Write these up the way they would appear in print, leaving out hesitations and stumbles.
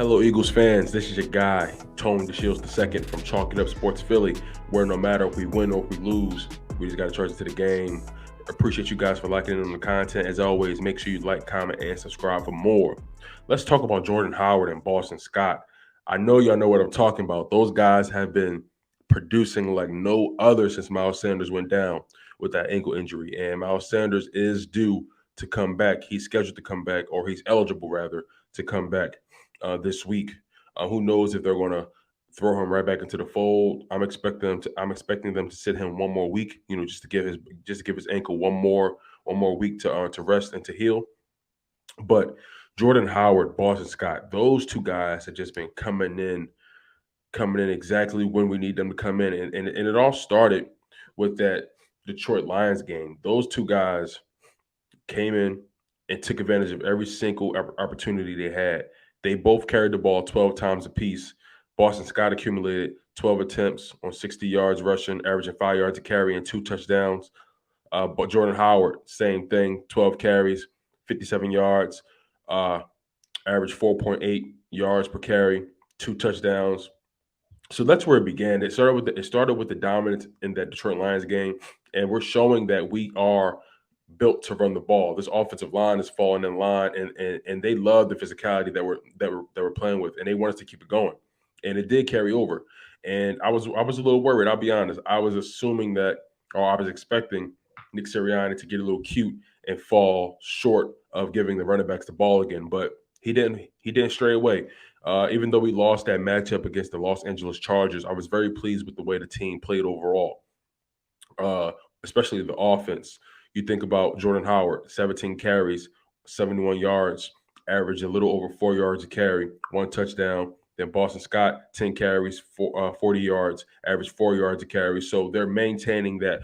Hello, Eagles fans. This is your guy, Tone DeShields II from Chalk It Up Sports Philly, where no matter if we win or if we lose, we just got to charge it to the game. Appreciate you guys for liking in on the content. As always, make sure you like, comment, and subscribe for more. Let's talk about Jordan Howard and Boston Scott. I know y'all know what I'm talking about. Those guys have been producing like no other since Miles Sanders went down with that ankle injury. And Miles Sanders is due to come back. He's scheduled to come back, or he's eligible rather, to come back this week. Who knows if they're going to throw him right back into the fold? I'm expecting them to sit him one more week. Just to give his ankle one more week to rest and to heal. But Jordan Howard, Boston Scott, those two guys have just been coming in exactly when we need them to come in, and it all started with that Detroit Lions game. Those two guys came in and took advantage of every single opportunity they had. They both carried the ball 12 times apiece. Boston Scott accumulated 12 attempts on 60 yards rushing, averaging 5 yards a carry and 2 touchdowns. But Jordan Howard, same thing, 12 carries, 57 yards, uh, averaged 4.8 yards per carry, 2 touchdowns. So that's where it began. It started with the dominance in that Detroit Lions game, and we're showing that we are built to run the ball. This offensive line is falling in line, and they love the physicality that we're playing with, and they want us to keep it going. And it did carry over. And I was a little worried. I'll be honest. I was assuming that, or I was expecting Nick Sirianni to get a little cute and fall short of giving the running backs the ball again, but he didn't. He didn't stray away. Even though we lost that matchup against the Los Angeles Chargers, I was very pleased with the way the team played overall, uh, especially the offense. You think about Jordan Howard, 17 carries, 71 yards, averaged a little over 4 yards a carry, 1 touchdown. Then Boston Scott, 10 carries, 40 yards, averaged 4 yards a carry. So they're maintaining that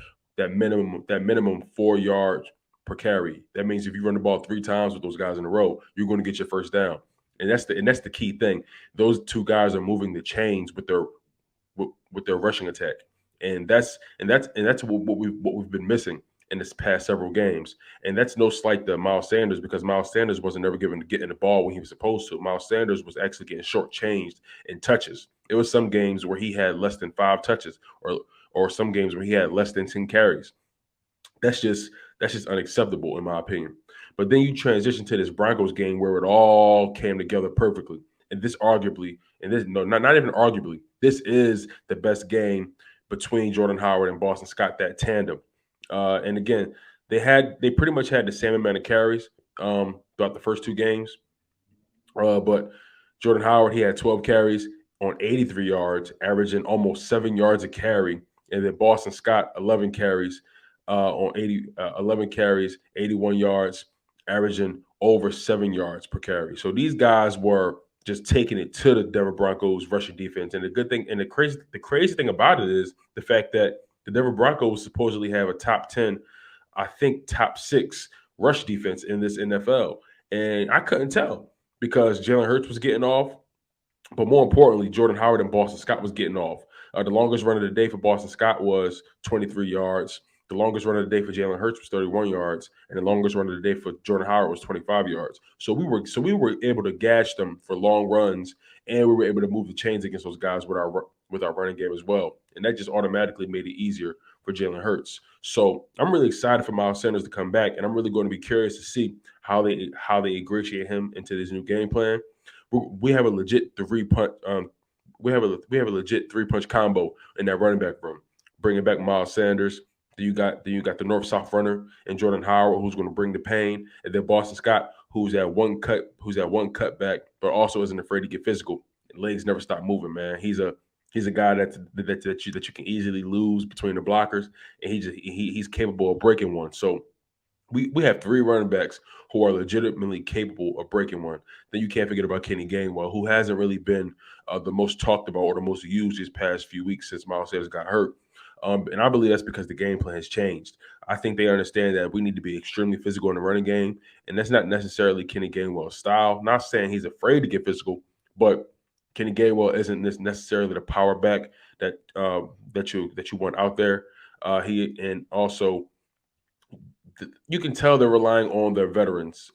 minimum 4 yards per carry. That means if you run the ball 3 times with those guys in a row, you're going to get your first down. And that's the key thing. Those two guys are moving the chains with their rushing attack, and that's what we've been missing in this past several games. And that's no slight to Miles Sanders, because Miles Sanders wasn't ever given to getting the ball when he was supposed to. Miles Sanders was actually getting shortchanged in touches. It was some games where he had less than 5 touches, or some games where he had less than 10 carries. That's just unacceptable in my opinion. But then you transition to this Broncos game where it all came together perfectly. And this arguably, and this no, not even arguably, this is the best game between Jordan Howard and Boston Scott, that tandem. And again, they pretty much had the same amount of carries throughout the first two games. But Jordan Howard, he had 12 carries on 83 yards, averaging almost 7 yards a carry. And then Boston Scott, 11 carries on 11 carries, 81 yards, averaging over 7 yards per carry. So these guys were just taking it to the Denver Broncos rushing defense. And the good thing, and the crazy thing about it is the fact that the Denver Broncos supposedly have a top 10, I think top six rush defense in this NFL. And I couldn't tell because Jalen Hurts was getting off, but more importantly, Jordan Howard and Boston Scott was getting off. The longest run of the day for Boston Scott was 23 yards. The longest run of the day for Jalen Hurts was 31 yards, and the longest run of the day for Jordan Howard was 25 yards. So we were able to gash them for long runs, and we were able to move the chains against those guys with our running game as well. And that just automatically made it easier for Jalen Hurts. So I'm really excited for Miles Sanders to come back, and I'm really going to be curious to see how they ingratiate him into this new game plan. We have a legit three punch. We have a legit 3 punch combo in that running back room. Bringing back Miles Sanders. Then you got the north south runner and Jordan Howard, who's going to bring the pain, and then Boston Scott, who's that one cut back, but also isn't afraid to get physical. Legs never stop moving, man. He's a guy that you can easily lose between the blockers, and he's capable of breaking one. So we have three running backs who are legitimately capable of breaking one. Then you can't forget about Kenny Gainwell, who hasn't really been the most talked about or the most used these past few weeks since Miles Sanders got hurt. And I believe that's because the game plan has changed. I think they understand that we need to be extremely physical in the running game, and that's not necessarily Kenny Gainwell's style. Not saying he's afraid to get physical, but Kenny Gainwell isn't necessarily the power back that you want out there. He and also you can tell they're relying on their veterans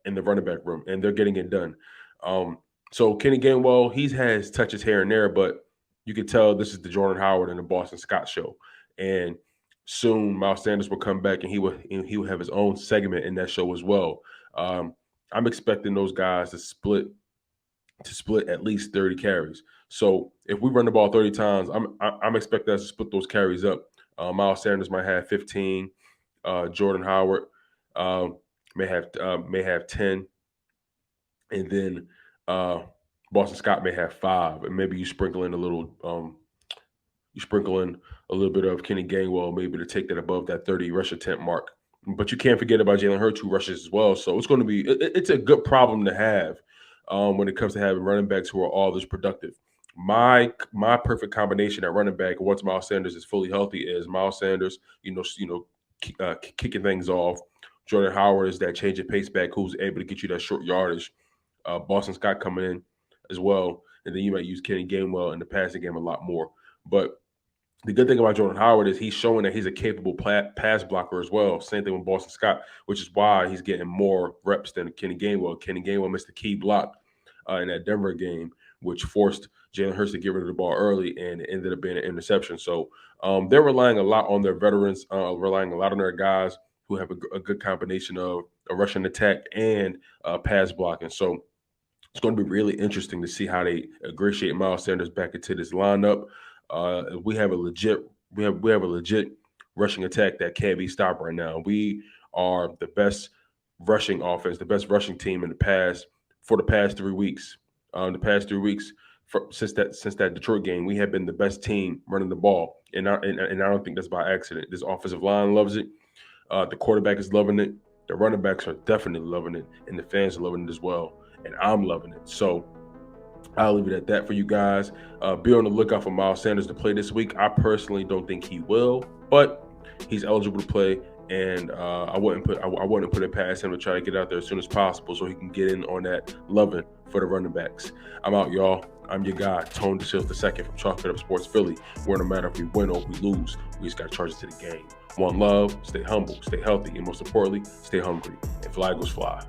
in the running back room, and they're getting it done. Um, So Kenny Gainwell, he's has touches here and there, but you can tell this is the Jordan Howard and the Boston Scott show. And soon Miles Sanders will come back and he will have his own segment in that show as well. Um, I'm expecting those guys to split at least 30 carries. So if we run the ball 30 times, I'm expecting us to split those carries up. Miles Sanders might have 15. Jordan Howard uh, may have 10, and then uh, Boston Scott may have 5, and maybe you sprinkle in a little bit of Kenny Gainwell, maybe to take that above that 30 rush attempt mark. But you can't forget about Jalen Hurts, who rushes as well. So it's going to it's a good problem to have when it comes to having running backs who are all this productive. My perfect combination at running back once Miles Sanders is fully healthy is Miles Sanders, kicking things off. Jordan Howard is that change of pace back who's able to get you that short yardage. Boston Scott coming in as well, and then you might use Kenny Gainwell in the passing game a lot more. But the good thing about Jordan Howard is he's showing that he's a capable pass blocker as well. Same thing with Boston Scott, which is why he's getting more reps than Kenny Gainwell. Kenny Gainwell missed a key block in that Denver game, which forced Jalen Hurts to get rid of the ball early, and it ended up being an interception. So they're relying a lot on their veterans, relying a lot on their guys who have a good combination of a rushing attack and pass blocking. So it's going to be really interesting to see how they ingratiate Miles Sanders back into this lineup. We have a legit rushing attack that can't be stopped right now. We are the best rushing offense, the best rushing team in the past for the past 3 weeks. Since that Detroit game, we have been the best team running the ball, and I don't think that's by accident. This offensive line loves it. The quarterback is loving it. The running backs are definitely loving it, and the fans are loving it as well. And I'm loving it. So I'll leave it at that for you guys. Be on the lookout for Miles Sanders to play this week. I personally don't think he will, but he's eligible to play, and I wouldn't put it past him to try to get out there as soon as possible so he can get in on that loving for the running backs. I'm out, y'all. I'm your guy, Tone DeShields II from Chalk It Up Sports Philly. Where no matter if we win or if we lose, we just got to charge it to the game. One love, stay humble, stay healthy, and most importantly, stay hungry. And fly goes fly.